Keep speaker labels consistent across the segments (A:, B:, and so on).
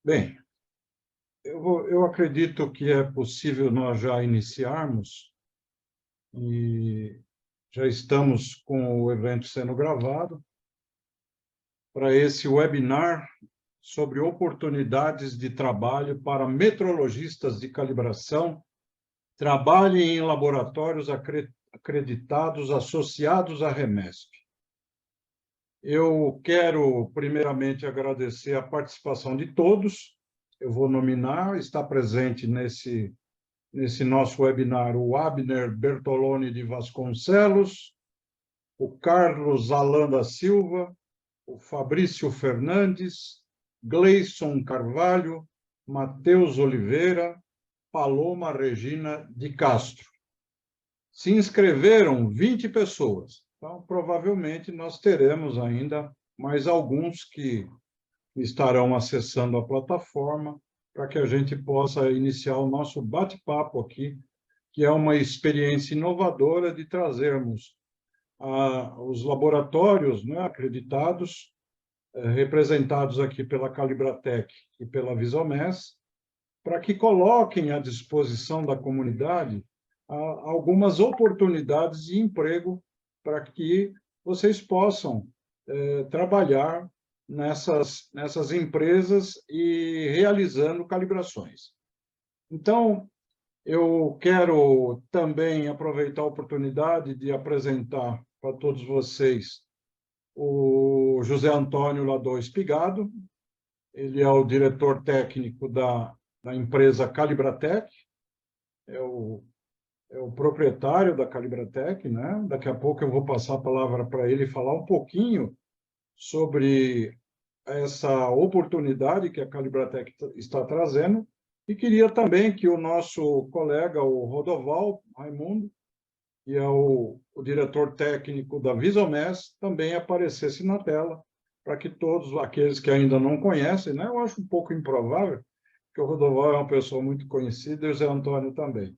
A: Bem, eu acredito que é possível nós já iniciarmos e já estamos com o evento sendo gravado para esse webinar sobre oportunidades de trabalho para metrologistas de calibração, trabalhem em laboratórios acreditados associados à REMESP. Eu quero, primeiramente, agradecer a participação de todos. Eu vou nominar, está presente nesse nosso webinar o Abner Bertoloni de Vasconcelos, o Carlos Alan da Silva, o Fabrício Fernandes, Gleison Carvalho, Matheus Oliveira, Paloma Regina de Castro. Se inscreveram 20 pessoas. Então, provavelmente, nós teremos ainda mais alguns que estarão acessando a plataforma para que a gente possa iniciar o nosso bate-papo aqui, que é uma experiência inovadora de trazermos os laboratórios, né, acreditados, representados aqui pela Calibratec e pela Visomess, para que coloquem à disposição da comunidade algumas oportunidades de emprego para que vocês possam trabalhar nessas empresas e realizando calibrações. Então, eu quero também aproveitar a oportunidade de apresentar para todos vocês o José Antônio Ladô Espigado. Ele é o diretor técnico da empresa Calibratec, é o proprietário da Calibratec, né? Daqui a pouco eu vou passar a palavra para ele falar um pouquinho sobre essa oportunidade que a Calibratec está trazendo, e queria também que o nosso colega, o Rodoval Raimundo, que é o diretor técnico da Visomess, também aparecesse na tela, para que todos aqueles que ainda não conhecem, né? Eu acho um pouco improvável, porque o Rodoval é uma pessoa muito conhecida e o Zé Antônio também.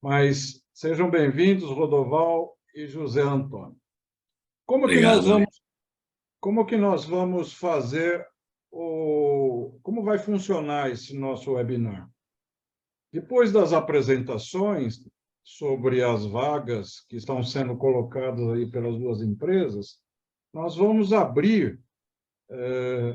A: Mas sejam bem-vindos, Rodoval e José Antônio.
B: Obrigado.
A: Como que nós vamos fazer como vai funcionar esse nosso webinar? Depois das apresentações sobre as vagas que estão sendo colocadas aí pelas duas empresas, nós vamos abrir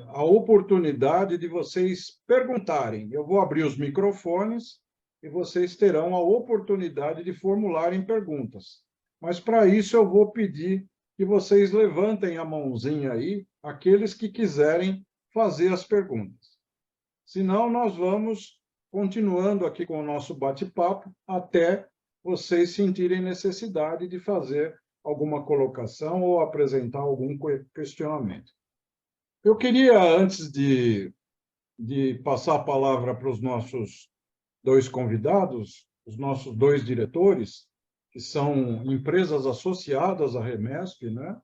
A: a oportunidade de vocês perguntarem. Eu vou abrir os microfones e vocês terão a oportunidade de formularem perguntas. Mas, para isso, eu vou pedir que vocês levantem a mãozinha aí, aqueles que quiserem fazer as perguntas. Senão, nós vamos continuando aqui com o nosso bate-papo até vocês sentirem necessidade de fazer alguma colocação ou apresentar algum questionamento. Eu queria, antes de passar a palavra para os nossos dois convidados, os nossos dois diretores, que são empresas associadas à REMESP, né?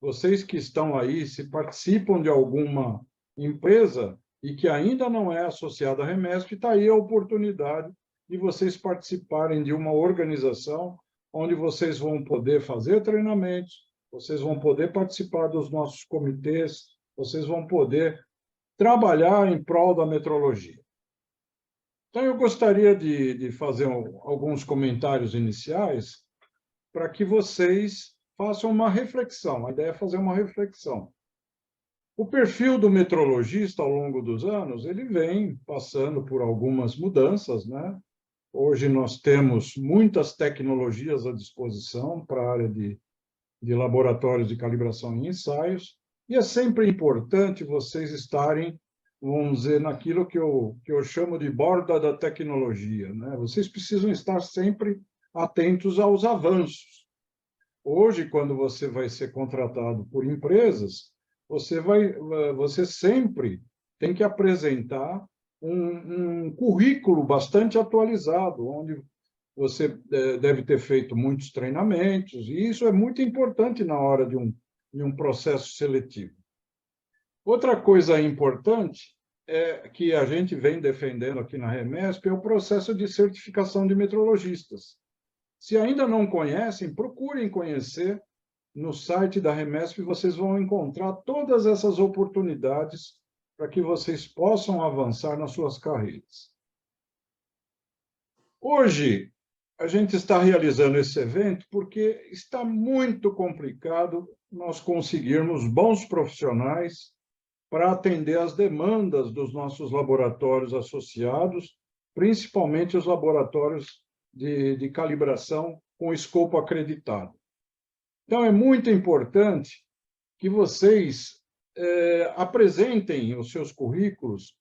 A: Vocês que estão aí, se participam de alguma empresa e que ainda não é associada à REMESP, está aí a oportunidade de vocês participarem de uma organização onde vocês vão poder fazer treinamentos, vocês vão poder participar dos nossos comitês, vocês vão poder trabalhar em prol da metrologia. Então, eu gostaria de fazer alguns comentários iniciais para que vocês façam uma reflexão. A ideia é fazer uma reflexão. O perfil do metrologista, ao longo dos anos, ele vem passando por algumas mudanças, né? Hoje nós temos muitas tecnologias à disposição para a área de laboratórios de calibração e ensaios, e é sempre importante vocês estarem, vamos dizer, naquilo que eu chamo de borda da tecnologia, né? Vocês precisam estar sempre atentos aos avanços. Hoje, quando você vai ser contratado por empresas, você sempre tem que apresentar um currículo bastante atualizado, onde você deve ter feito muitos treinamentos, e isso é muito importante na hora de um processo seletivo. Outra coisa importante que a gente vem defendendo aqui na REMESP é o processo de certificação de metrologistas. Se ainda não conhecem, procurem conhecer. No site da REMESP vocês vão encontrar todas essas oportunidades para que vocês possam avançar nas suas carreiras. Hoje, a gente está realizando esse evento porque está muito complicado nós conseguirmos bons profissionais para atender às demandas dos nossos laboratórios associados, principalmente os laboratórios de calibração com escopo acreditado. Então, é muito importante que vocês apresentem os seus currículos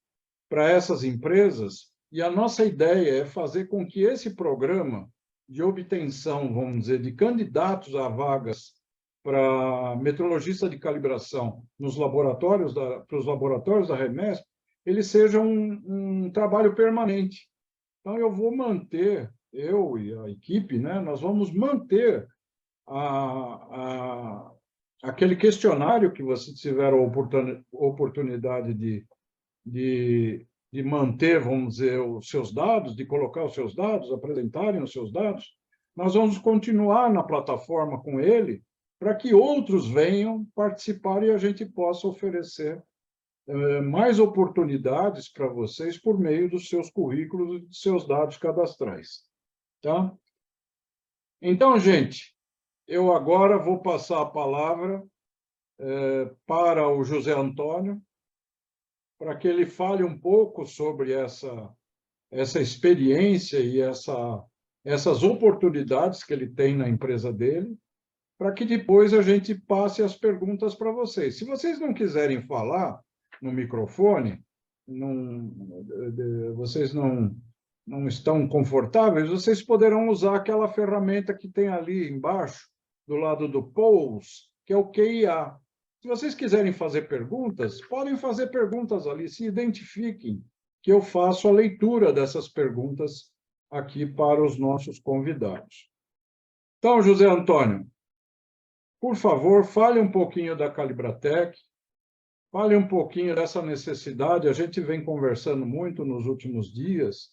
A: para essas empresas, e a nossa ideia é fazer com que esse programa de obtenção, vamos dizer, de candidatos a vagas para metrologista de calibração nos laboratórios para os laboratórios da Remesp, ele seja um trabalho permanente. Então, eu vou manter, eu e a equipe, né, nós vamos manter aquele questionário que vocês tiveram a oportunidade de manter, vamos dizer, os seus dados, de colocar os seus dados, apresentarem os seus dados, nós vamos continuar na plataforma com ele para que outros venham participar e a gente possa oferecer mais oportunidades para vocês por meio dos seus currículos e dos seus dados cadastrais. Tá? Então, gente, eu agora vou passar a palavra para o José Antônio, para que ele fale um pouco sobre essa experiência e essas oportunidades que ele tem na empresa dele, para que depois a gente passe as perguntas para vocês. Se vocês não quiserem falar no microfone, vocês não estão confortáveis, vocês poderão usar aquela ferramenta que tem ali embaixo, do lado do Polls, que é o QIA. Se vocês quiserem fazer perguntas, podem fazer perguntas ali, se identifiquem, que eu faço a leitura dessas perguntas aqui para os nossos convidados. Então, José Antônio, por favor, fale um pouquinho da Calibratec, fale um pouquinho dessa necessidade. A gente vem conversando muito nos últimos dias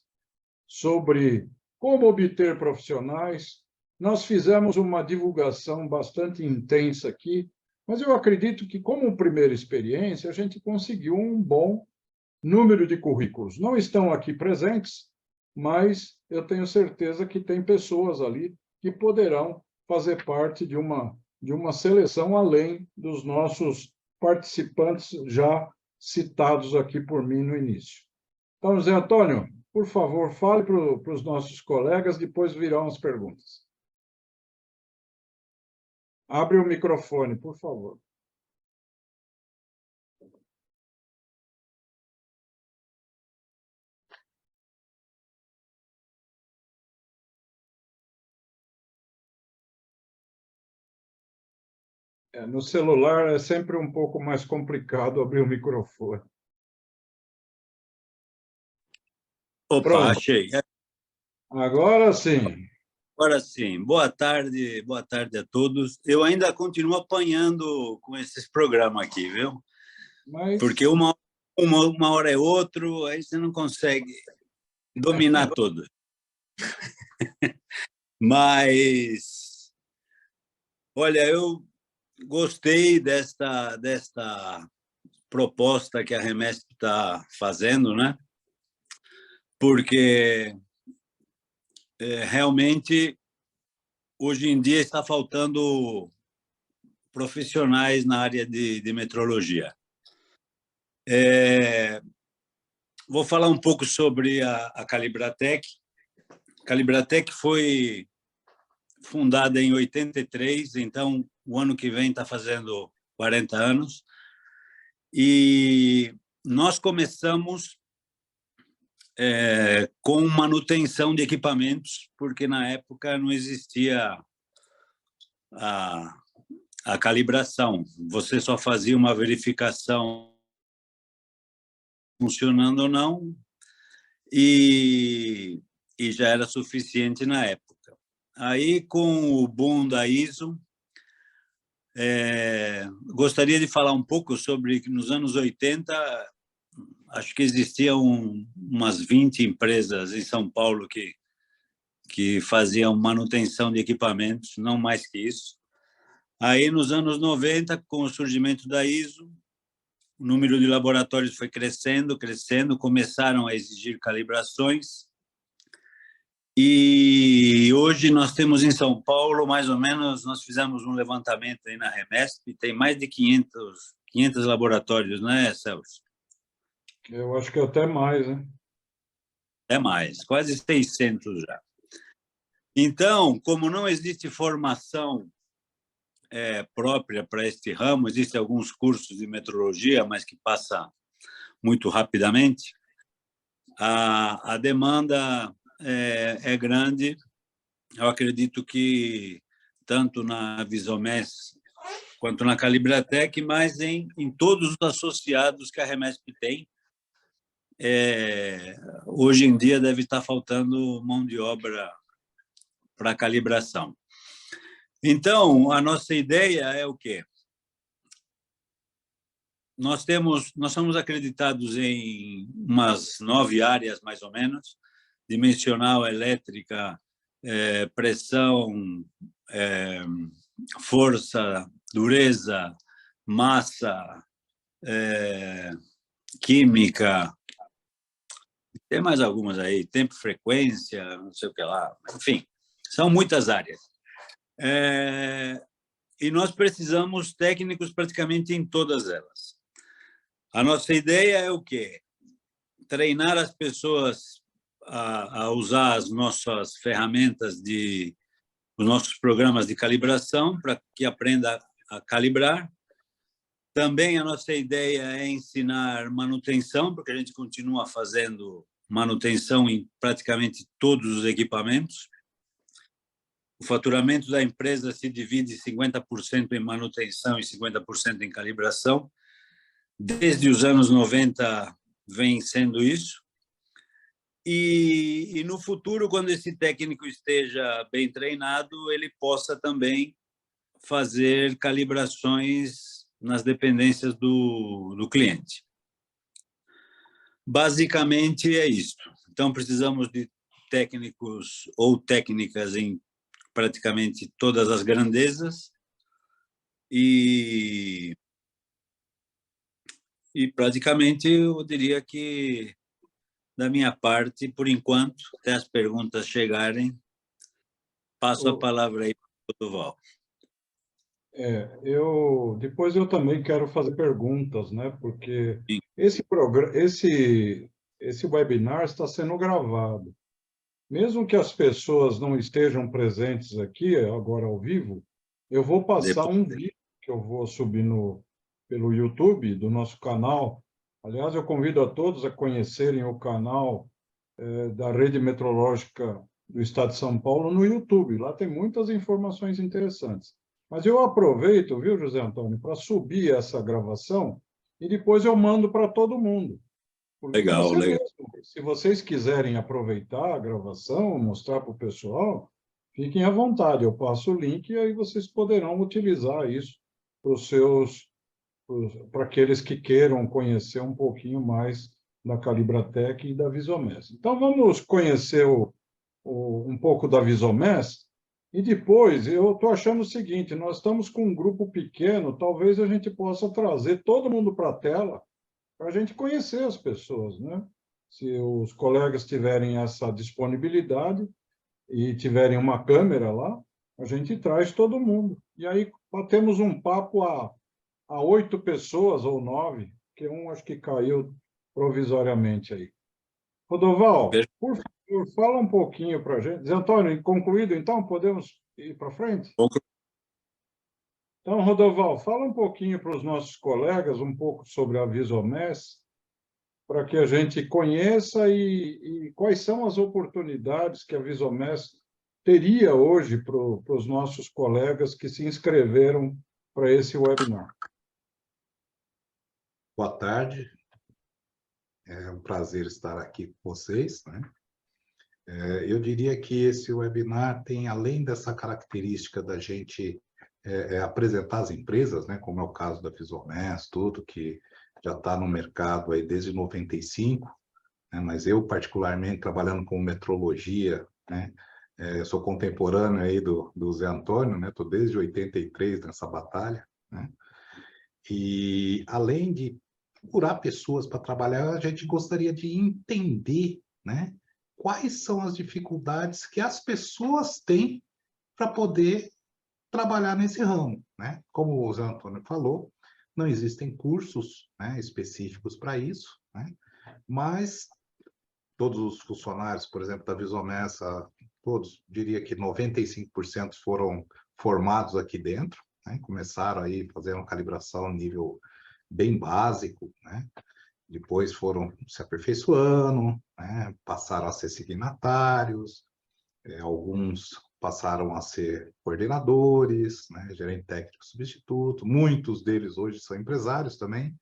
A: sobre como obter profissionais. Nós fizemos uma divulgação bastante intensa aqui, mas eu acredito que, como primeira experiência, a gente conseguiu um bom número de currículos. Não estão aqui presentes, mas eu tenho certeza que tem pessoas ali que poderão fazer parte de uma seleção além dos nossos participantes já citados aqui por mim no início. Então, José Antônio, por favor, fale para os nossos colegas, depois virão as perguntas. Abre o microfone, por favor. No celular é sempre um pouco mais complicado abrir o microfone.
B: Opa,
A: Pronto.
B: achei.
A: Agora sim.
B: Agora sim. Boa tarde a todos. Eu ainda continuo apanhando com esses programas aqui, viu? Porque uma hora é outro, aí você não consegue dominar tudo. Mas, olha, eu gostei desta proposta que a Remesp está fazendo, né? Porque realmente hoje em dia está faltando profissionais na área de metrologia. Vou falar um pouco sobre a Calibratec. A Calibratec foi fundada em 83, então o ano que vem está fazendo 40 anos. E nós começamos com manutenção de equipamentos, porque na época não existia a calibração. Você só fazia uma verificação funcionando ou não, e já era suficiente na época. Aí, com o boom da ISO, gostaria de falar um pouco sobre que nos anos 80, acho que existiam umas 20 empresas em São Paulo que faziam manutenção de equipamentos, não mais que isso. Aí, nos anos 90, com o surgimento da ISO, o número de laboratórios foi crescendo, começaram a exigir calibrações. E hoje nós temos em São Paulo, mais ou menos, nós fizemos um levantamento aí na Remesp, tem mais de 500 laboratórios, né, Celso?
A: Eu acho que até mais, né?
B: É mais, quase 600 já. Então, como não existe formação própria para este ramo, existem alguns cursos de metrologia, mas que passa muito rapidamente, a demanda é grande. Eu acredito que tanto na Visomess quanto na Calibratec, mas em todos os associados que a Remesp tem, hoje em dia deve estar faltando mão de obra para calibração. Então, a nossa ideia é o quê? Nós somos acreditados em umas 9 áreas, mais ou menos: dimensional, elétrica, pressão, força, dureza, massa, química, tem mais algumas aí, tempo, frequência, não sei o que lá, enfim, são muitas áreas. E nós precisamos técnicos praticamente em todas elas. A nossa ideia é o quê? Treinar as pessoas a usar as nossas ferramentas, os nossos programas de calibração, para que aprenda a calibrar. Também a nossa ideia é ensinar manutenção, porque a gente continua fazendo manutenção em praticamente todos os equipamentos. O faturamento da empresa se divide 50% em manutenção e 50% em calibração. Desde os anos 90 vem sendo isso. E no futuro, quando esse técnico esteja bem treinado, ele possa também fazer calibrações nas dependências do cliente. Basicamente é isto. Então, precisamos de técnicos ou técnicas em praticamente todas as grandezas e praticamente eu diria que, da minha parte, por enquanto, até as perguntas chegarem, passo a palavra aí para o Duval.
A: Depois eu também quero fazer perguntas, né? Porque
B: Sim.
A: esse webinar está sendo gravado. Mesmo que as pessoas não estejam presentes aqui, agora ao vivo, eu vou passar um vídeo que eu vou subir pelo YouTube do nosso canal. Aliás, eu convido a todos a conhecerem o canal da Rede Metrológica do Estado de São Paulo no YouTube. Lá tem muitas informações interessantes. Mas eu aproveito, viu, José Antônio, para subir essa gravação e depois eu mando para todo mundo. Porque
B: legal.
A: Se vocês quiserem aproveitar a gravação, mostrar para o pessoal, fiquem à vontade. Eu passo o link e aí vocês poderão utilizar isso para aqueles que queiram conhecer um pouquinho mais da Calibratec e da Visomess. Então, vamos conhecer um pouco da Visomess. E depois, eu estou achando o seguinte, nós estamos com um grupo pequeno, talvez a gente possa trazer todo mundo para a tela, para a gente conhecer as pessoas, né? Se os colegas tiverem essa disponibilidade e tiverem uma câmera lá, a gente traz todo mundo. E aí batemos um papo a 8 pessoas ou 9, que acho que caiu provisoriamente aí. Rodoval, por favor, fala um pouquinho para a gente. Zé Antônio, concluído, então, podemos ir para frente? Então, Rodoval, fala um pouquinho para os nossos colegas, um pouco sobre a Visomess, para que a gente conheça e quais são as oportunidades que a Visomess teria hoje para os nossos colegas que se inscreveram para esse webinar.
C: Boa tarde. É um prazer estar aqui com vocês, né? Eu diria que esse webinar tem, além dessa característica da gente apresentar as empresas, né, como é o caso da Visomess, tudo que já está no mercado aí desde 95, né, mas eu, particularmente, trabalhando com metrologia, né, sou contemporâneo aí do Zé Antônio, né, estou desde 83 nessa batalha, né, e além de procurar pessoas para trabalhar, a gente gostaria de entender, né, quais são as dificuldades que as pessoas têm para poder trabalhar nesse ramo, né? Como o Zé Antônio falou, não existem cursos, né, específicos para isso, né? Mas todos os funcionários, por exemplo, da Visomessa, todos, diria que 95% foram formados aqui dentro, né? Começaram aí fazendo calibração nível bem básico, né? Depois foram se aperfeiçoando, né? Passaram a ser signatários, alguns passaram a ser coordenadores, né? Gerente técnico substituto, muitos deles hoje são empresários também,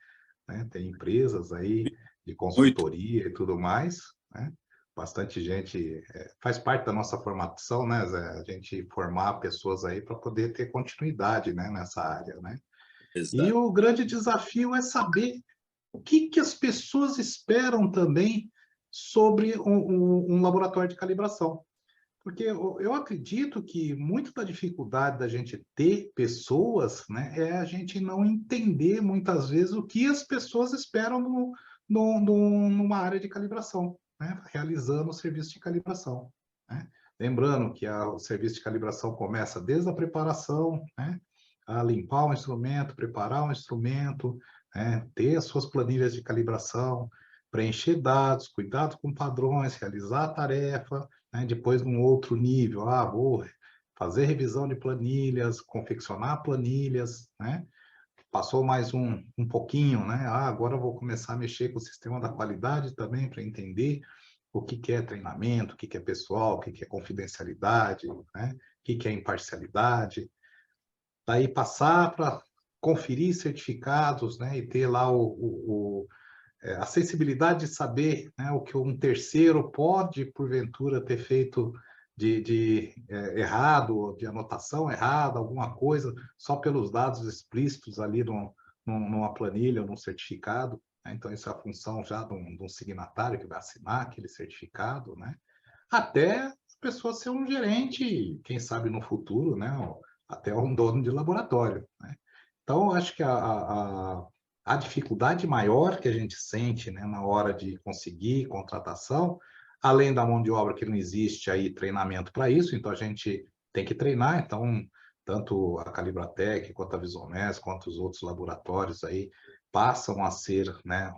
C: né? Tem empresas aí de consultoria e tudo mais, né? Bastante gente, faz parte da nossa formação, né, Zé? A gente formar pessoas aí para poder ter continuidade, né, nessa área, né?
B: Exato.
C: E o grande desafio é saber o que as pessoas esperam também sobre um laboratório de calibração. Porque eu acredito que muito da dificuldade da gente ter pessoas, né, é a gente não entender muitas vezes o que as pessoas esperam numa área de calibração, né, realizando o serviço de calibração, né? Lembrando que o serviço de calibração começa desde a preparação, né, a limpar o instrumento, preparar o instrumento, né, ter as suas planilhas de calibração, preencher dados, cuidado com padrões, realizar a tarefa, né, depois num outro nível, vou fazer revisão de planilhas, confeccionar planilhas, né? Passou mais um pouquinho, né? Agora eu vou começar a mexer com o sistema da qualidade também para entender o que é treinamento, o que é pessoal, o que é confidencialidade, né? O que é imparcialidade. Daí passar para conferir certificados, né? E ter lá a sensibilidade de saber, né, o que um terceiro pode, porventura, ter feito de errado, de anotação errada, alguma coisa, só pelos dados explícitos ali numa planilha ou num certificado, né? Então, isso é a função já de um signatário que vai assinar aquele certificado, né? Até a pessoa ser um gerente, quem sabe no futuro, né? Até um dono de laboratório, né? Então, acho que a dificuldade maior que a gente sente, né, na hora de conseguir contratação, além da mão de obra que não existe aí treinamento para isso, então a gente tem que treinar, então tanto a Calibratec, quanto a Visomess, quanto os outros laboratórios aí passam a ser, né,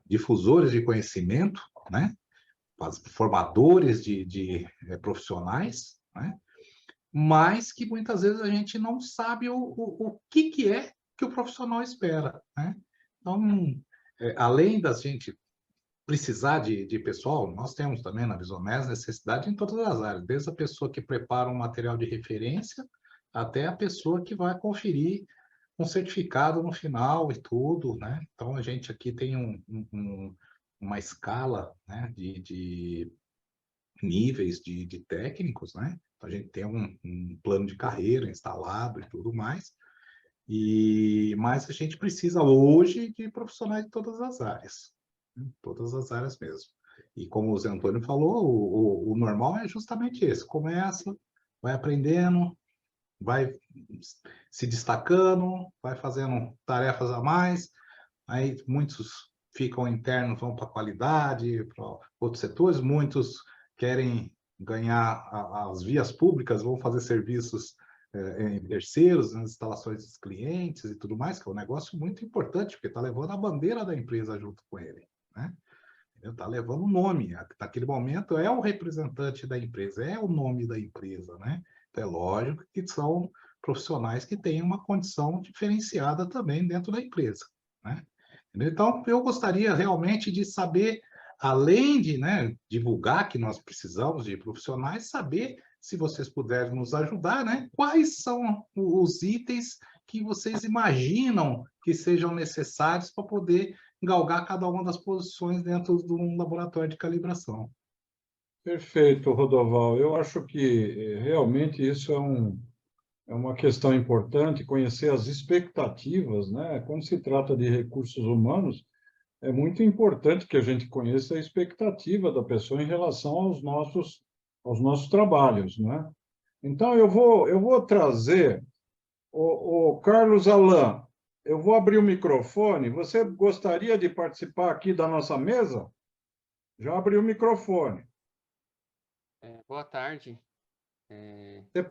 C: difusores de conhecimento, né, formadores de profissionais, né, mas que muitas vezes a gente não sabe o que é que o profissional espera, né? Então, além da gente precisar de pessoal, nós temos também na Visomess necessidade em todas as áreas, desde a pessoa que prepara um material de referência até a pessoa que vai conferir um certificado no final e tudo, né? Então, a gente aqui tem uma escala, né, de níveis de técnicos, né? Então, a gente tem um plano de carreira instalado e tudo mais, mas a gente precisa hoje de profissionais de todas as áreas, né? Todas as áreas mesmo. E como o Zé Antônio falou, o normal é justamente esse, começa, vai aprendendo, vai se destacando, vai fazendo tarefas a mais, aí muitos ficam internos, vão para a qualidade, para outros setores, muitos querem ganhar as vias públicas, vão fazer serviços em terceiros, nas instalações dos clientes e tudo mais, que é um negócio muito importante, porque está levando a bandeira da empresa junto com ele, né? Está levando o nome, naquele momento é o representante da empresa, é o nome da empresa, né? Então, é lógico que são profissionais que têm uma condição diferenciada também dentro da empresa, né? Então, eu gostaria realmente de saber, além de, né, divulgar que nós precisamos de profissionais, saber, se vocês puderem nos ajudar, né, quais são os itens que vocês imaginam que sejam necessários para poder galgar cada uma das posições dentro de um laboratório de calibração.
A: Perfeito, Rodoval. Eu acho que realmente isso é uma questão importante, conhecer as expectativas, né? Quando se trata de recursos humanos, é muito importante que a gente conheça a expectativa da pessoa em relação aos nossos trabalhos, né? Então, eu vou trazer o Carlos Alain. eu vou abrir o microfone. Você gostaria de participar aqui da nossa mesa? Já abri o microfone.
D: Boa tarde.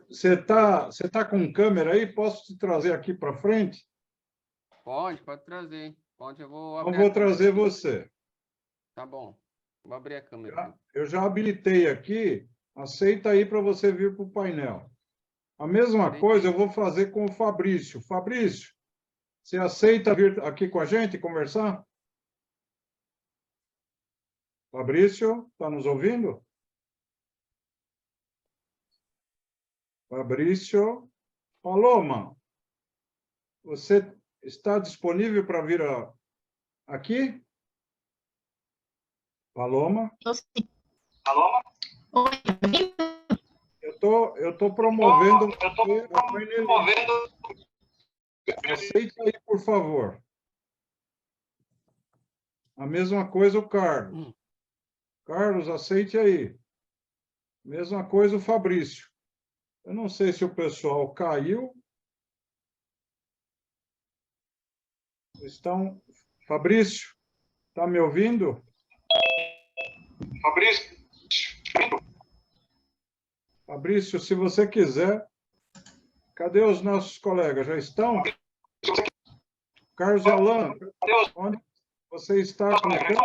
A: Você tá com câmera aí? Posso te trazer aqui para frente?
D: Pode trazer. Pode, eu vou abrir.
A: Não vou trazer você.
D: Tá bom. Vou abrir a câmera.
A: Eu já habilitei aqui. Aceita aí para você vir para o painel. A mesma coisa eu vou fazer com o Fabrício. Fabrício, você aceita vir aqui com a gente conversar? Fabrício, está nos ouvindo? Fabrício. Paloma, você está disponível para vir aqui? Paloma?
E: Paloma?
A: Eu tô promovendo você a painelista. Aceita aí, por favor. A mesma coisa o Carlos. Carlos, aceite aí. Mesma coisa o Fabrício. Eu não sei se o pessoal caiu. Fabrício, está me ouvindo? Fabrício, se você quiser. Cadê os nossos colegas? Já estão? Carlos Alan, onde você está com o câmera?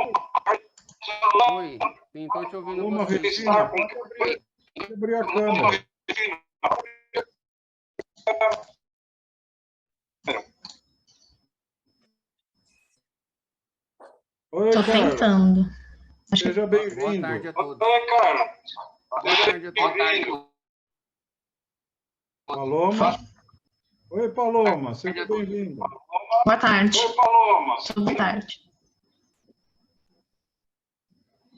D: Oi, estou te ouvindo.
A: Uma Regina, pode abrir a câmera. Oi,
E: Estou tentando.
A: Seja bem-vindo.
D: Boa tarde a todos. Oi, Carlos. Boa tarde a todos.
A: Paloma. Oi, Paloma. Seja bem-vinda.
E: Boa tarde.
A: Oi, Paloma.
E: Boa tarde.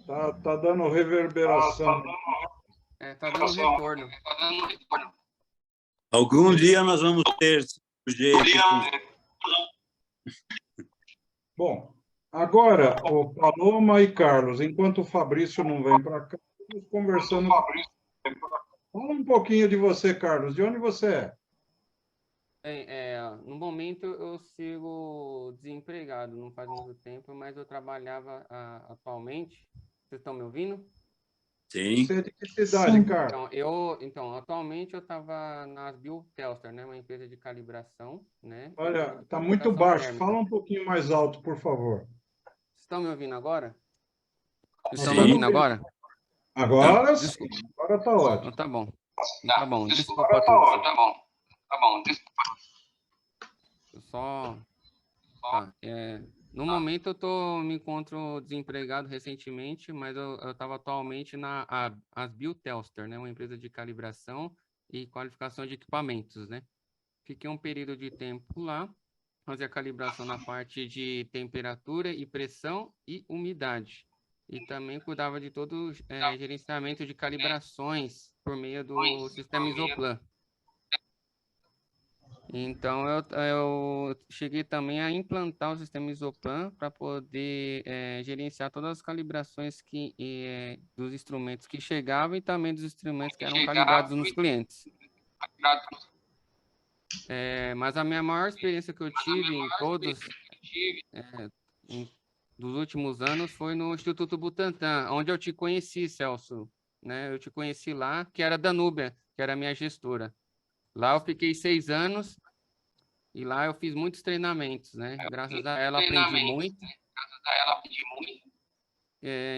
A: Tá dando reverberação.
D: Tá dando retorno.
B: Algum dia nós vamos ter jeito.
A: Bom, agora, o Paloma e Carlos, enquanto o Fabrício não vem para cá, estamos conversando. Fala um pouquinho de você, Carlos. De onde você é?
D: No momento eu sigo desempregado, não faz muito tempo, mas eu trabalhava atualmente. Vocês estão me ouvindo?
B: Sim.
A: Você é de que cidade,
E: Sim.
A: Carlos?
D: Então, atualmente eu estava na Asbil Telstar, né, uma empresa de calibração, né?
A: Olha, está muito baixo.
D: Térmica.
A: Fala um pouquinho mais alto, por favor.
D: Vocês estão me ouvindo agora?
A: Estão me ouvindo agora? Agora sim. Agora está ótimo.
D: Então, tá bom. Tá bom. Desculpa a tudo. Tá bom. Desculpa. Tá. No momento eu me encontro desempregado recentemente, mas eu estava atualmente na Asbil Telstar, né, uma empresa de calibração e qualificação de equipamentos, né? Fiquei um período de tempo lá, fazia calibração na parte de temperatura e pressão e umidade. E também cuidava de todo o gerenciamento de calibrações por meio do sistema Isoplan. Então, eu cheguei também a implantar o sistema Isoplan para poder gerenciar todas as calibrações dos instrumentos que chegavam e também dos instrumentos que eram calibrados nos clientes. Mas a minha maior experiência que eu tive em todos dos últimos anos foi no Instituto Butantan, onde eu te conheci, Celso. Né? Eu te conheci lá, que era da Núbia, que era a minha gestora. Lá eu fiquei 6 anos e lá eu fiz muitos treinamentos, né? Graças a ela aprendi muito.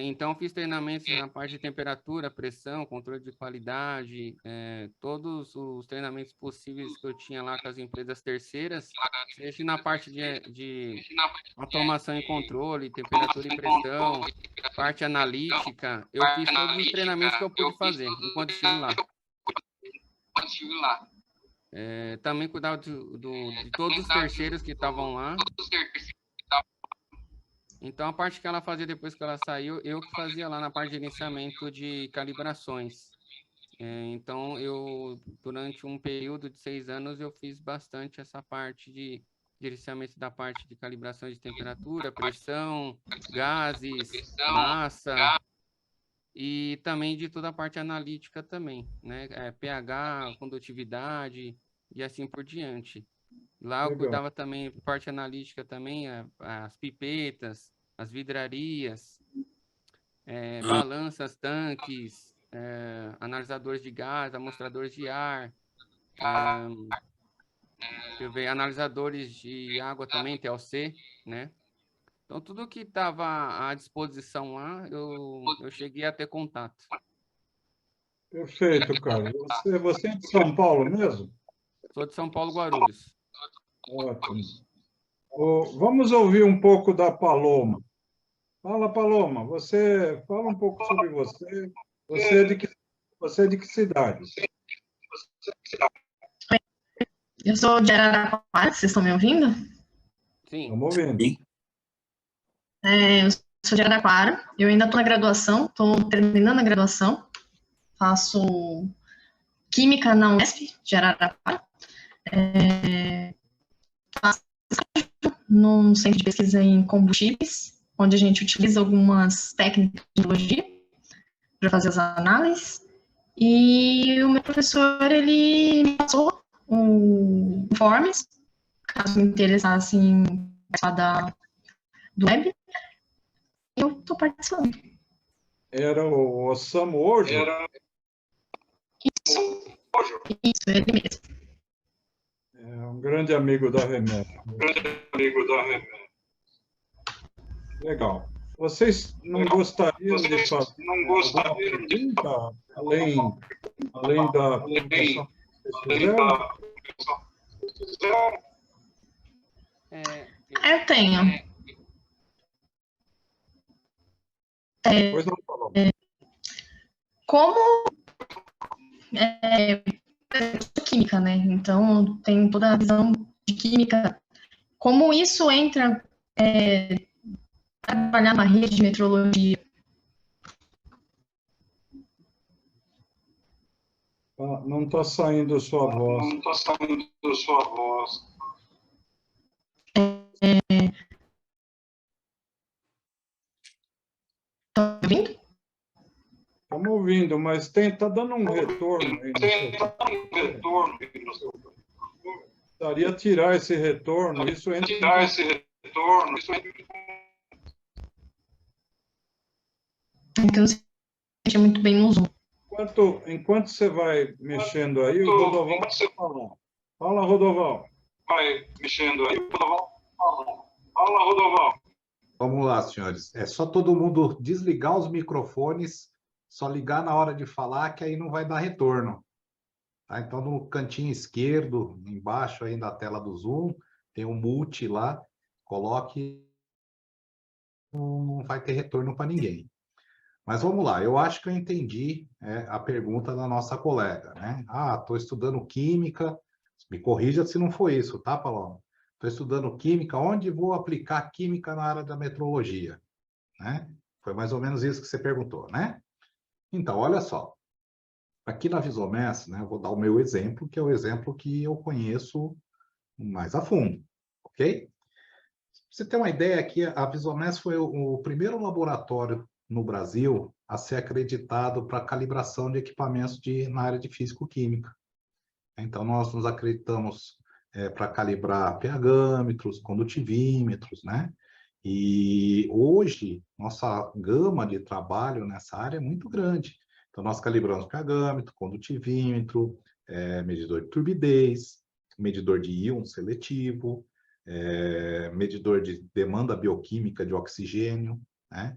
D: Então eu fiz treinamentos na parte de temperatura, pressão, controle de qualidade, todos os treinamentos possíveis que eu tinha lá com as empresas terceiras, seja na parte de automação e controle, temperatura e pressão, parte analítica, eu fiz todos os treinamentos que eu pude fazer enquanto estive lá. Também cuidava de todos os terceiros que estavam lá. Então, a parte que ela fazia depois que ela saiu, eu que fazia lá na parte de gerenciamento de calibrações. Então, durante um período de 6 anos, eu fiz bastante essa parte de gerenciamento da parte de calibração de temperatura, pressão, gases, massa, e também de toda a parte analítica também, né? pH, condutividade e assim por diante. Lá eu
A: Legal.
D: cuidava também, parte analítica também, as pipetas, as vidrarias, balanças, tanques, analisadores de gás, amostradores de ar, deixa eu ver, analisadores de água também, TLC, né? Então, tudo que estava à disposição lá, eu cheguei a ter contato.
A: Perfeito, Carlos. Você é de São Paulo mesmo?
D: Sou de São Paulo, Guarulhos.
A: Ótimo. Vamos ouvir um pouco da Paloma. Fala, Paloma, você fala um pouco sobre você. Você é de que cidade?
E: Eu sou de Araraquara, vocês estão me ouvindo?
D: Sim.
A: Estamos ouvindo.
E: Eu sou de Araraquara, eu ainda estou na graduação, estou terminando a graduação, faço Química na Unesp de Araraquara, faço num centro de pesquisa em combustíveis, onde a gente utiliza algumas técnicas de biologia para fazer as análises, e o meu professor, ele me passou o Forms, caso me interessasse em participar do web, eu estou participando.
A: Era o Osamo hoje?
E: Isso, ele mesmo.
A: É um grande amigo da Remeta. Legal. Vocês não gostariam de fazer alguma pergunta, além da apresentação que vocês fizeram?
E: Eu tenho.
A: Pois não, falou.
E: Como química, né? Então, tem toda a visão de química. Como isso entra trabalhar na rede de metrologia?
A: Não está saindo sua voz.
E: Estão me ouvindo?
A: Estamos ouvindo, mas está dando um retorno aí no seu... Precisaria tirar esse retorno. Isso entra...
E: Então, não sei muito bem no Zoom.
A: Enquanto você vai mexendo aí, o Rodoval vai falar. Fala, Rodoval.
C: Vamos lá, senhores. É só todo mundo desligar os microfones, só ligar na hora de falar, que aí não vai dar retorno. Tá? Então, no cantinho esquerdo, embaixo aí da tela do Zoom, tem um mute lá, coloque, não vai ter retorno para ninguém. Mas vamos lá, eu acho que eu entendi a pergunta da nossa colega, né? Estou estudando química, me corrija se não foi isso, tá, Paloma? Estou estudando química, onde vou aplicar química na área da metrologia? Né? Foi mais ou menos isso que você perguntou, né? Então, olha só. Aqui na Visomess, né, eu vou dar o meu exemplo, que é o exemplo que eu conheço mais a fundo, ok? Pra você ter uma ideia aqui, a Visomess foi o primeiro laboratório no Brasil a ser acreditado para calibração de equipamentos na área de físico-química. Então, nós nos acreditamos para calibrar pH-metros, condutivímetros, né? E hoje, nossa gama de trabalho nessa área é muito grande. Então, nós calibramos pH-metro, condutivímetro, medidor de turbidez, medidor de íon seletivo, medidor de demanda bioquímica de oxigênio, né?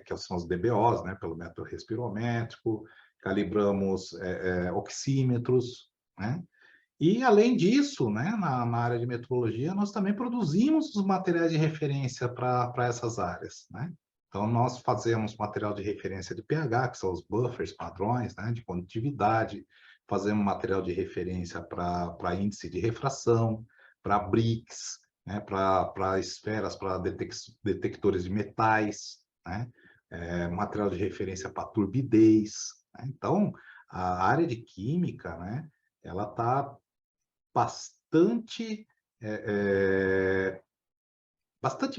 C: Que são os DBOs, né? Pelo método respirométrico, calibramos oxímetros, né? E, além disso, né, na área de metrologia, nós também produzimos os materiais de referência para essas áreas, né? Então, nós fazemos material de referência de pH, que são os buffers padrões, né, de condutividade, fazemos material de referência para índice de refração, para BRICS, né, para esferas, para detectores de metais, né? Material de referência para turbidez, né? Então, a área de química, né, ela está bastante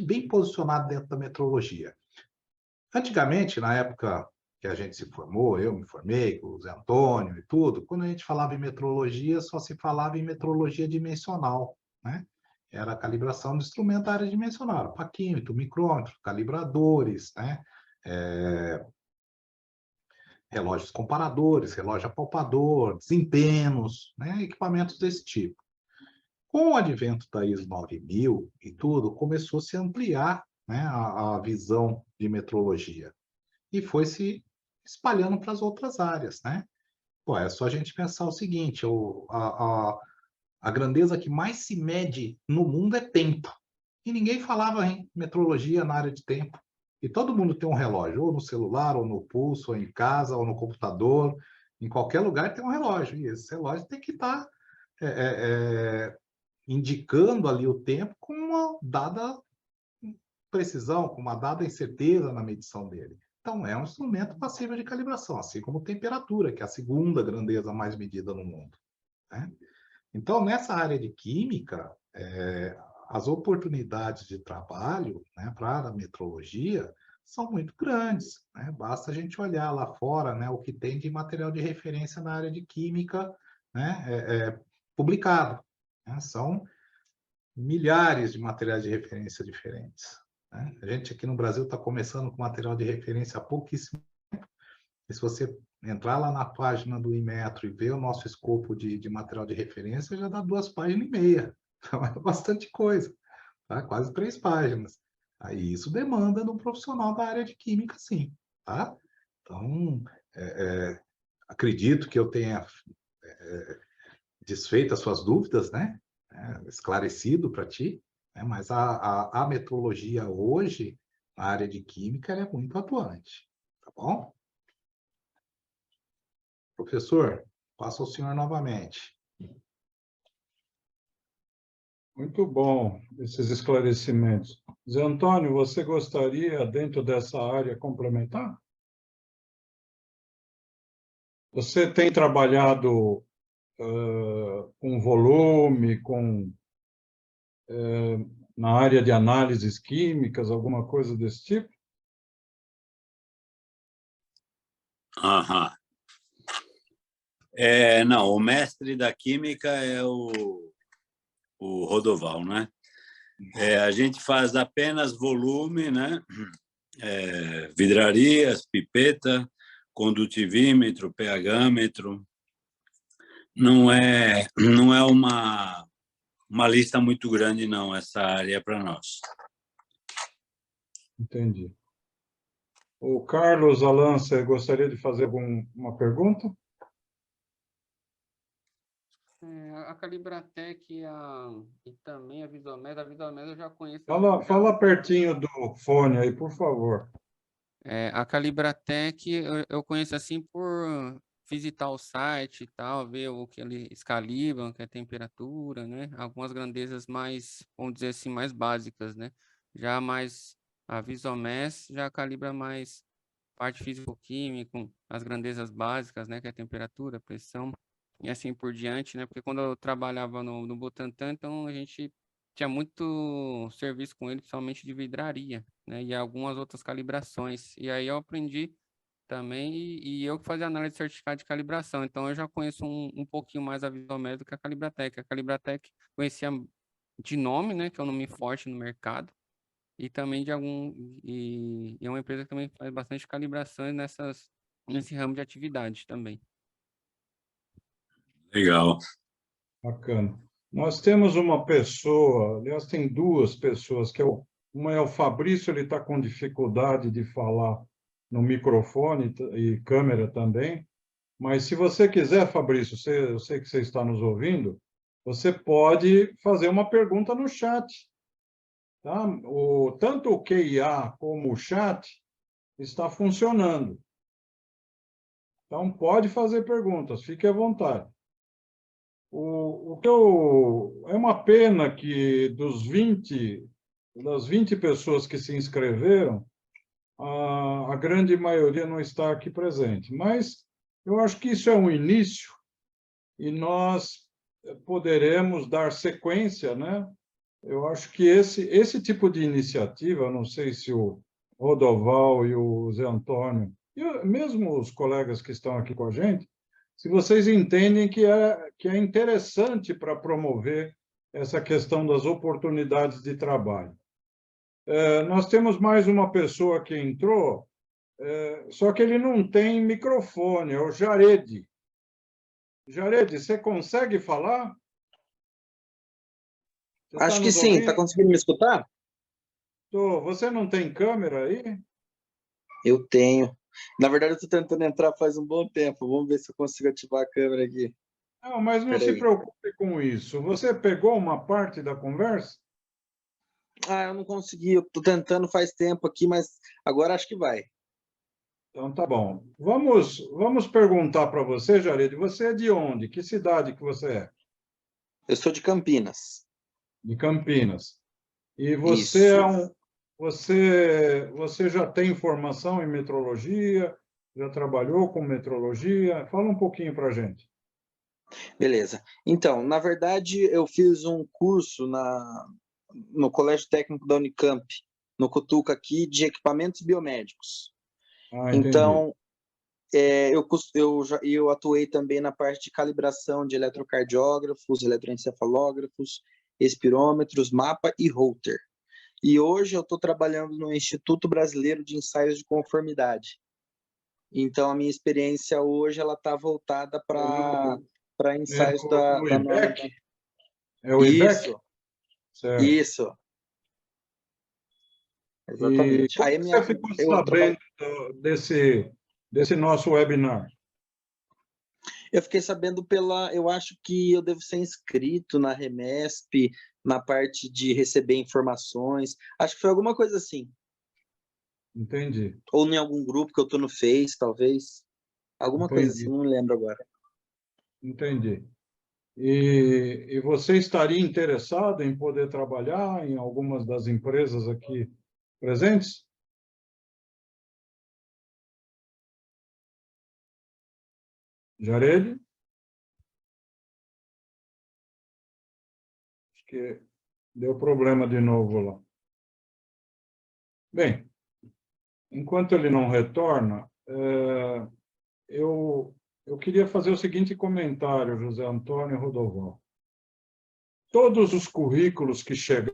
C: bem posicionado dentro da metrologia. Antigamente, na época que a gente se formou, eu me formei, com o Zé Antônio e tudo, quando a gente falava em metrologia, só se falava em metrologia dimensional, né? Era a calibração do instrumento da área dimensional, paquímetro, micrômetro, calibradores, né? Relógios comparadores, relógio apalpador, desempenos, né? Equipamentos desse tipo. Com o advento da ISO 9000 e tudo, começou a se ampliar, né, a visão de metrologia e foi se espalhando para as outras áreas, né? Pô, é só a gente pensar o seguinte, a grandeza que mais se mede no mundo é tempo. E ninguém falava em metrologia na área de tempo. E todo mundo tem um relógio, ou no celular, ou no pulso, ou em casa, ou no computador. Em qualquer lugar tem um relógio. E esse relógio tem que estar indicando ali o tempo com uma dada precisão, com uma dada incerteza na medição dele. Então, é um instrumento passível de calibração, assim como temperatura, que é a segunda grandeza mais medida no mundo, né? Então, nessa área de química, as oportunidades de trabalho, né, para a metrologia são muito grandes, né? Basta a gente olhar lá fora, né, o que tem de material de referência na área de química, né, publicado, né? São milhares de materiais de referência diferentes, né? A gente aqui no Brasil está começando com material de referência há pouquíssimo tempo. E se você entrar lá na página do Inmetro e ver o nosso escopo de material de referência, já dá 2,5 páginas. Então, é bastante coisa, tá? Quase 3 páginas. Aí isso demanda de um profissional da área de química, sim, tá? Então, acredito que eu tenha desfeito as suas dúvidas, né? Esclarecido para ti, né? Mas a metrologia hoje, na área de química, ela é muito atuante, tá bom? Professor, passo ao senhor novamente.
A: Muito bom esses esclarecimentos. Zé Antônio, você gostaria, dentro dessa área, complementar? Você tem trabalhado com volume, na área de análises químicas, alguma coisa desse tipo?
B: Aham. Não, o mestre da química é o Rodoval, né? A gente faz apenas volume, né? Vidrarias, pipeta, condutivímetro, pH-metro. Não é uma lista muito grande, não, essa área para nós.
A: Entendi. O Carlos Alan, você gostaria de fazer alguma pergunta?
D: A Calibratec e também a Visomed eu já conheço.
A: Fala pertinho do fone aí, por favor.
D: A Calibratec eu conheço assim por visitar o site e tal, ver o que eles calibram, que é a temperatura, né? Algumas grandezas mais, vamos dizer assim, mais básicas, né? Já mais a Visomed já calibra mais parte físico-química, as grandezas básicas, né? Que é a temperatura, pressão e assim por diante, né? Porque quando eu trabalhava no Butantan, então a gente tinha muito serviço com ele, principalmente de vidraria, né? E algumas outras calibrações. E aí eu aprendi também e eu que fazia análise de certificado de calibração. Então eu já conheço um pouquinho mais a Visomed do que a Calibratec. A Calibratec conhecia de nome, né? Que é um nome forte no mercado. E também e é uma empresa que também faz bastante calibrações nesse ramo de atividade também.
B: Legal.
A: Bacana. Nós temos uma pessoa, aliás, tem duas pessoas, uma é o Fabrício, ele está com dificuldade de falar no microfone e câmera também, mas se você quiser, Fabrício, eu sei que você está nos ouvindo, você pode fazer uma pergunta no chat. Tá? Tanto o QIA como o chat está funcionando. Então, pode fazer perguntas, fique à vontade. É uma pena que das 20 pessoas que se inscreveram, a grande maioria não está aqui presente. Mas eu acho que isso é um início e nós poderemos dar sequência, né? Eu acho que esse tipo de iniciativa, não sei se o Rodoval e o Zé Antônio Mesmo os colegas que estão aqui com a gente, se vocês entendem que é interessante para promover essa questão das oportunidades de trabalho. Nós temos mais uma pessoa que entrou, só que ele não tem microfone, é o Jared. Jared, você consegue falar? Você
F: Acho que sim. Está conseguindo me escutar?
A: Tô. Você não tem câmera aí?
F: Eu tenho. Na verdade, eu estou tentando entrar faz um bom tempo. Vamos ver se eu consigo ativar a câmera aqui.
A: Não, mas não
F: Espera
A: se
F: aí.
A: preocupe com isso. Você pegou uma parte da conversa?
F: Eu não consegui. Eu estou tentando faz tempo aqui, mas agora acho que vai.
A: Então, tá bom. Vamos perguntar para você, Jared. Você é de onde? Que cidade que você é?
F: Eu sou de Campinas.
A: De Campinas. E você
F: Isso.
A: você já tem formação em metrologia? Já trabalhou com metrologia? Fala um pouquinho para a gente.
F: Beleza. Então, na verdade, eu fiz um curso no Colégio Técnico da Unicamp, no Cutuca aqui, de equipamentos biomédicos.
A: Entendi.
F: Então, eu atuei também na parte de calibração de eletrocardiógrafos, eletroencefalógrafos, espirômetros, mapa e Holter. E hoje eu estou trabalhando no Instituto Brasileiro de Ensaios de Conformidade. Então, a minha experiência hoje ela está voltada para ensaios
A: No
F: da norma.
A: IBEC? É o IBEC?
F: Isso,
A: Certo.
F: isso.
A: E
F: Exatamente.
A: como você ficou sabendo desse nosso webinar?
F: Eu fiquei sabendo eu acho que eu devo ser inscrito na Remesp, na parte de receber informações. Acho que foi alguma coisa assim.
A: Entendi.
F: Ou em algum grupo que eu estou no Face, talvez. Alguma coisa assim,
A: Entendi.
F: não me lembro agora.
A: Entendi. E você estaria interessado em poder trabalhar em algumas das empresas aqui presentes? Jared? Acho que deu problema de novo lá. Bem, enquanto ele não retorna, eu queria fazer o seguinte comentário, José Antônio Rodoval. Todos os currículos que chegam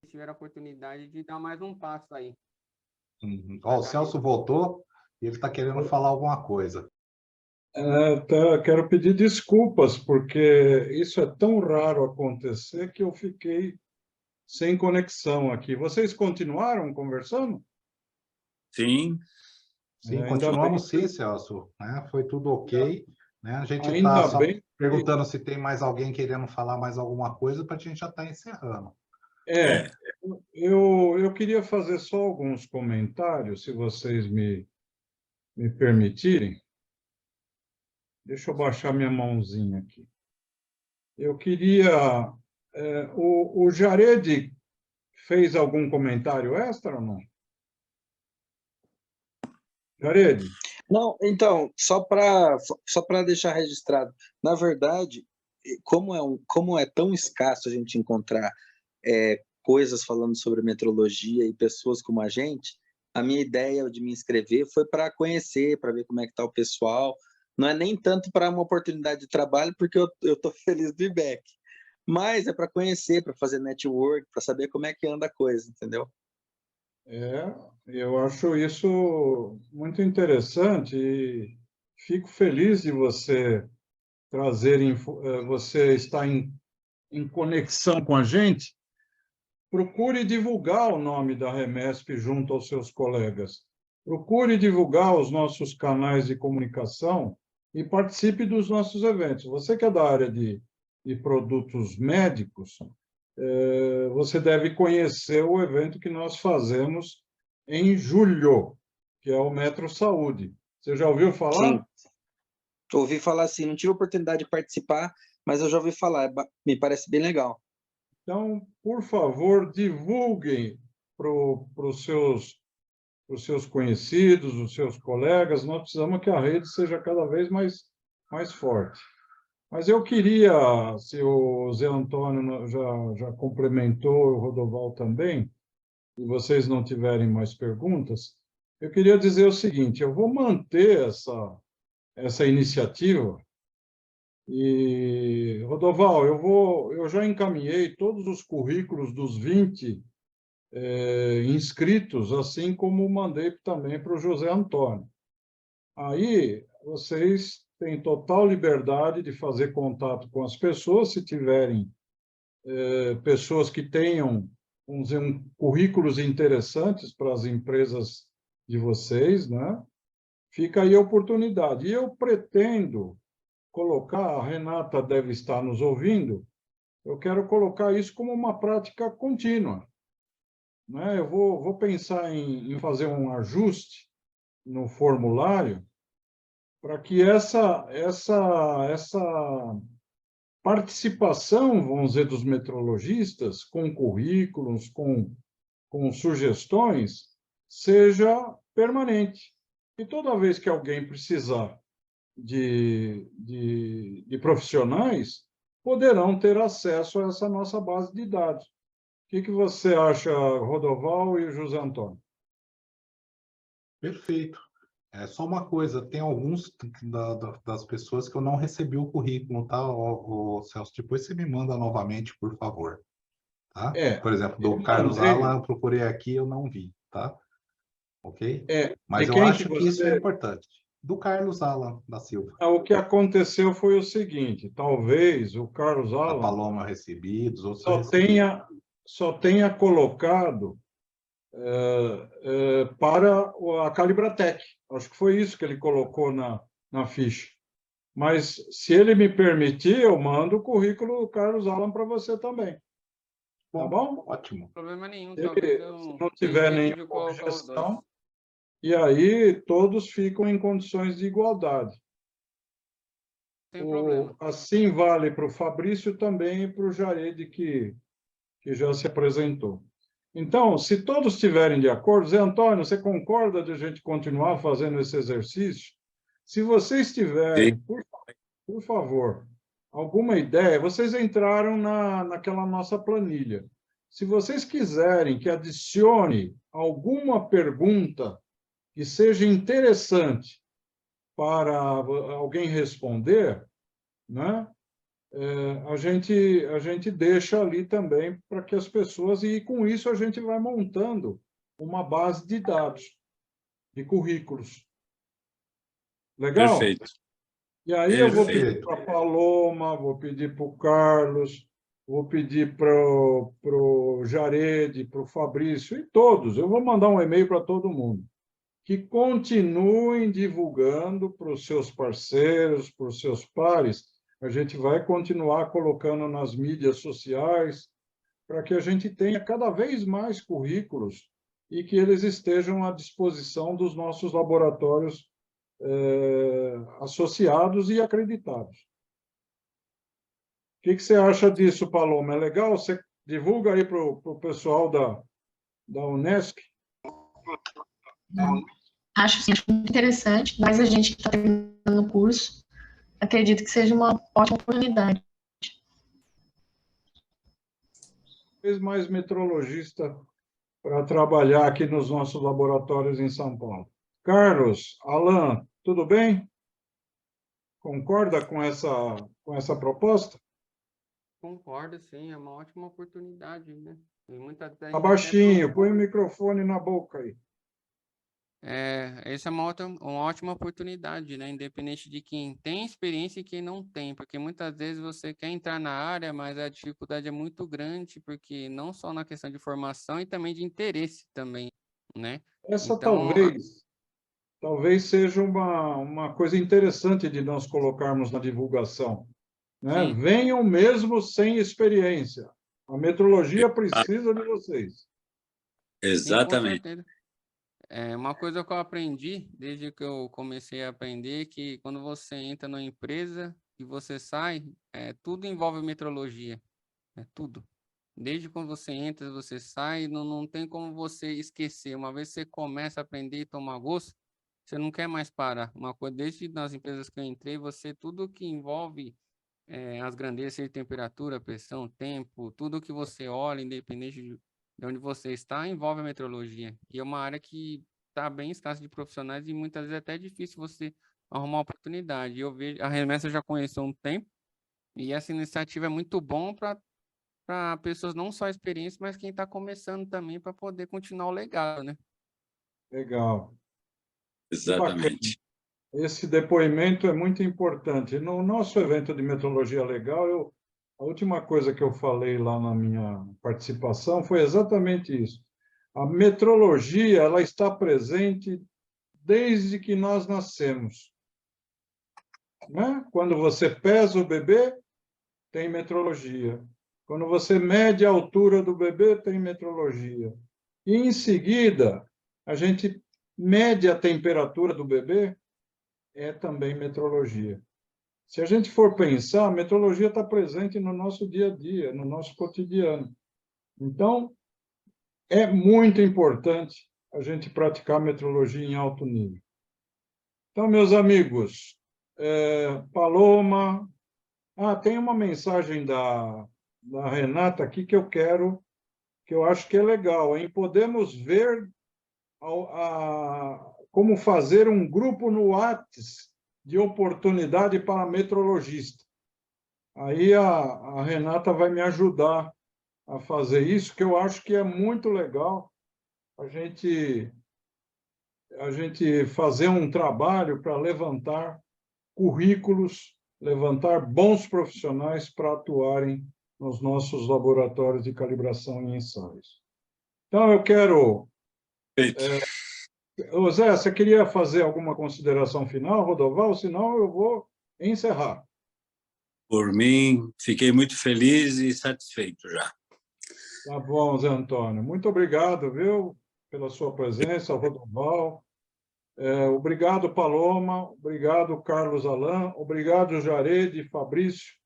D: tiveram a oportunidade de dar mais um passo aí.
C: Ó, o Celso voltou e ele está querendo falar alguma coisa.
A: Quero pedir desculpas, porque isso é tão raro acontecer que eu fiquei sem conexão aqui. Vocês continuaram conversando?
B: Sim.
C: Sim,
A: Ainda
C: continuamos
A: bem.
C: sim, Celso. Né? Foi tudo ok. Né? A gente
A: Ainda
C: está só
A: bem.
C: perguntando se tem mais alguém querendo falar mais alguma coisa, para a gente já estar encerrando.
A: Eu queria fazer só alguns comentários, se vocês me permitirem. Deixa eu baixar minha mãozinha aqui. Eu queria... o Jared fez algum comentário extra ou não? Jared?
F: Não, então, só para deixar registrado, na verdade, como é tão escasso a gente encontrar coisas falando sobre metrologia e pessoas como a minha ideia de me inscrever foi para conhecer, para ver como é que está o pessoal. Não é nem tanto para uma oportunidade de trabalho, porque eu estou feliz do IBEC, mas é para conhecer, para fazer network, para saber como é que anda a coisa, entendeu?
A: Eu acho isso muito interessante e fico feliz de você você estar em conexão com a gente. Procure divulgar o nome da Remesp junto aos seus colegas. Procure divulgar os nossos canais de comunicação e participe dos nossos eventos. Você que é da área de produtos médicos, você deve conhecer o evento que nós fazemos em julho, que é o Metro Saúde. Você já ouviu falar?
F: Sim. Ouvi falar assim, não tive a oportunidade de participar, mas eu já ouvi falar, me parece bem legal.
A: Então, por favor, divulguem para os seus conhecidos, os seus colegas. Nós precisamos que a rede seja cada vez mais forte. Mas eu queria, se o Zé Antônio já complementou, o Rodoval também, e vocês não tiverem mais perguntas, eu queria dizer o seguinte: eu vou manter essa iniciativa. E, Rodoval, eu já encaminhei todos os currículos dos 20 inscritos, assim como mandei também para o José Antônio. Aí, vocês têm total liberdade de fazer contato com as pessoas, se tiverem pessoas que tenham, vamos dizer, currículos interessantes para as empresas de vocês, né? Fica aí a oportunidade. E eu pretendo colocar, a Renata deve estar nos ouvindo, eu quero colocar isso como uma prática contínua, né? Eu vou pensar em fazer um ajuste no formulário para que essa participação, vamos dizer, dos metrologistas com currículos, com sugestões, seja permanente. E toda vez que alguém precisar de profissionais, poderão ter acesso a essa nossa base de dados. O que você acha, Rodoval e José Antônio?
C: Perfeito. É só uma coisa, tem alguns das pessoas que eu não recebi o currículo, tá, Celso? Depois você me manda novamente, por favor. Tá? Por exemplo, do Carlos Alan, eu procurei aqui, eu não vi, tá? Ok? Mas eu acho que isso é importante. Do Carlos Alan da Silva.
A: O que aconteceu foi o seguinte: talvez o Carlos Alan...
C: A Paloma recebidos, outros
A: só tenha colocado para a Calibratec. Acho que foi isso que ele colocou na ficha. Mas, se ele me permitir, eu mando o currículo do Carlos Alan para você também. Tá bom?
C: Ótimo.
D: Não problema nenhum.
A: Se não tiver nenhuma objeção, e aí todos ficam em condições de igualdade.
D: Sem problema.
A: Assim vale para o Fabrício também e para o Jared, que já se apresentou. Então, se todos estiverem de acordo, Zé Antônio, você concorda de a gente continuar fazendo esse exercício? Se vocês tiverem, por favor, alguma ideia, vocês entraram naquela nossa planilha. Se vocês quiserem que adicione alguma pergunta que seja interessante para alguém responder, né? a gente deixa ali também para que as pessoas... E com isso a gente vai montando uma base de dados, de currículos. Legal?
B: Perfeito.
A: E aí eu vou pedir para a Paloma, vou pedir para o Carlos, vou pedir para o Jared, para o Fabrício, e todos. Eu vou mandar um e-mail para todo mundo. Que continuem divulgando para os seus parceiros, para os seus pares. A gente vai continuar colocando nas mídias sociais para que a gente tenha cada vez mais currículos e que eles estejam à disposição dos nossos laboratórios associados e acreditados. O que você acha disso, Paloma? É legal? Você divulga aí para o pessoal da Unesc?
E: Acho sim, acho muito interessante, mas a gente que está terminando o curso, acredito que seja uma ótima oportunidade.
A: Mais metrologista para trabalhar aqui nos nossos laboratórios em São Paulo. Carlos, Alan, tudo bem? Concorda com essa proposta?
D: Concordo, sim, é uma ótima oportunidade, né?
A: Tá baixinho, põe o microfone na boca aí.
D: Essa é uma ótima oportunidade, né? Independente de quem tem experiência e quem não tem, porque muitas vezes você quer entrar na área, mas a dificuldade é muito grande, porque não só na questão de formação e também de interesse também, né?
A: Essa
D: então,
A: talvez seja uma coisa interessante de nós colocarmos na divulgação, né? Venham mesmo sem experiência. A metrologia precisa de vocês.
B: Exatamente.
D: Sim, com certeza. Uma coisa que eu aprendi, desde que eu comecei a aprender, que quando você entra numa empresa e você sai, tudo envolve metrologia. Tudo. Desde quando você entra, você sai, não tem como você esquecer. Uma vez que você começa a aprender e tomar gosto, você não quer mais parar. Uma coisa, desde nas empresas que eu entrei, tudo que envolve as grandezas de temperatura, pressão, tempo, tudo que você olha, independente de onde você está, envolve a metrologia. E é uma área que está bem escassa de profissionais e muitas vezes é até difícil você arrumar uma oportunidade. Eu vejo, a Remessa eu já conheço há um tempo, e essa iniciativa é muito bom para pessoas não só experientes, mas quem está começando também, para poder continuar o legado, né?
A: Legal.
B: Exatamente.
A: Esse depoimento é muito importante. No nosso evento de metrologia legal, a última coisa que eu falei lá na minha participação foi exatamente isso. A metrologia, ela está presente desde que nós nascemos, né? Quando você pesa o bebê, tem metrologia. Quando você mede a altura do bebê, tem metrologia. E, em seguida, a gente mede a temperatura do bebê, é também metrologia. Se a gente for pensar, a metrologia está presente no nosso dia a dia, no nosso cotidiano. Então, é muito importante a gente praticar metrologia em alto nível. Então, meus amigos, Paloma... tem uma mensagem da Renata aqui que eu acho que é legal, hein? Podemos ver como fazer um grupo no Whats de oportunidade para metrologista. Aí a Renata vai me ajudar a fazer isso, que eu acho que é muito legal a gente fazer um trabalho para levantar currículos, levantar bons profissionais para atuarem nos nossos laboratórios de calibração e ensaios. Então, eu quero... Zé, você queria fazer alguma consideração final, Rodoval? Senão eu vou encerrar.
B: Por mim, fiquei muito feliz e satisfeito já.
A: Tá bom, Zé Antônio. Muito obrigado, viu, pela sua presença, Rodoval. Obrigado, Paloma. Obrigado, Carlos Alan. Obrigado, Jared e Fabrício.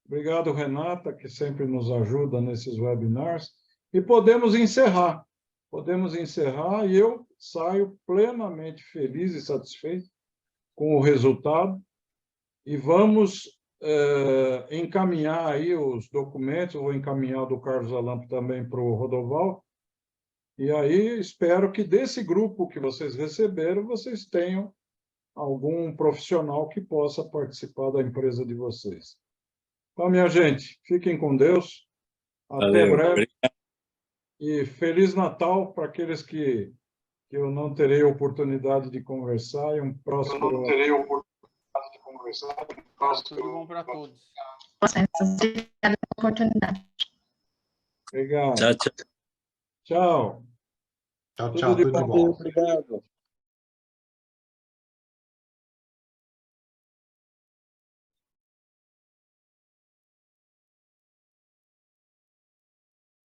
A: Obrigado, Renata, que sempre nos ajuda nesses webinars. E podemos encerrar. E eu saio plenamente feliz e satisfeito com o resultado. E vamos encaminhar aí os documentos, vou encaminhar do Carlos Alan também para o Rodoval. E aí espero que desse grupo que vocês receberam, vocês tenham algum profissional que possa participar da empresa de vocês. Então, minha gente, fiquem com Deus. Até
B: Valeu.
A: breve. E Feliz Natal para aqueles que eu não terei oportunidade de conversar. E um próximo... Eu não terei oportunidade de conversar.
D: Tudo de bom para todos.
E: Obrigada pela oportunidade.
A: Obrigado.
B: Tchau, tchau.
A: Tchau.
C: Tchau, tchau. Tudo de bom.
F: Obrigado.